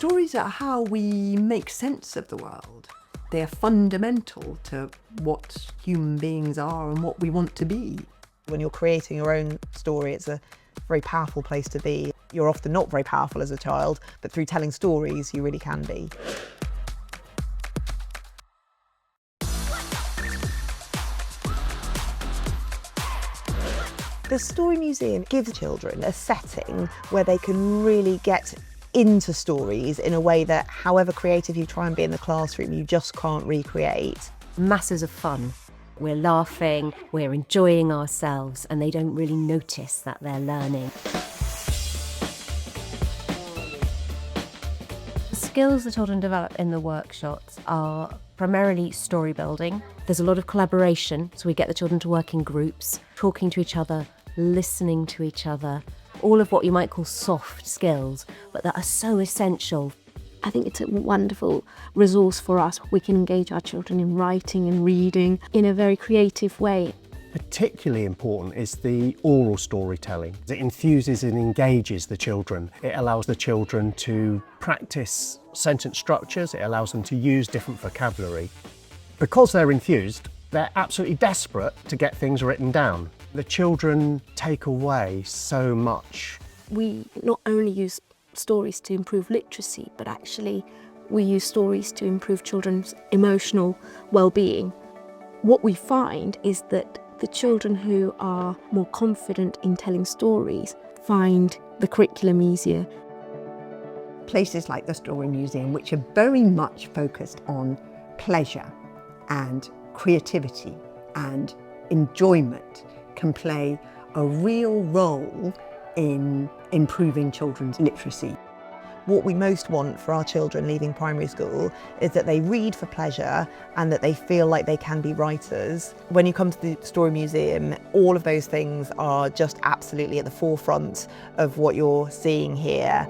Stories are how we make sense of the world. They're fundamental to what human beings are and what we want to be. When you're creating your own story, it's a very powerful place to be. You're often not very powerful as a child, but through telling stories, you really can be. The Story Museum gives children a setting where they can really get into stories in a way that, however creative you try and be in the classroom, you just can't recreate. Masses of fun. We're laughing, we're enjoying ourselves, and they don't really notice that they're learning. The skills the children develop in the workshops are primarily story building. There's a lot of collaboration, so we get the children to work in groups, talking to each other, listening to each other, all of what you might call soft skills, but that are so essential. I think it's a wonderful resource for us. We can engage our children in writing and reading in a very creative way. Particularly important is the oral storytelling. It infuses and engages the children. It allows the children to practice sentence structures. It allows them to use different vocabulary. Because they're infused, they're absolutely desperate to get things written down. The children take away so much. We not only use stories to improve literacy, but actually we use stories to improve children's emotional well-being. What we find is that the children who are more confident in telling stories find the curriculum easier. Places like the Story Museum, which are very much focused on pleasure and creativity and enjoyment, can play a real role in improving children's literacy. What we most want for our children leaving primary school is that they read for pleasure and that they feel like they can be writers. When you come to the Story Museum, all of those things are just absolutely at the forefront of what you're seeing here.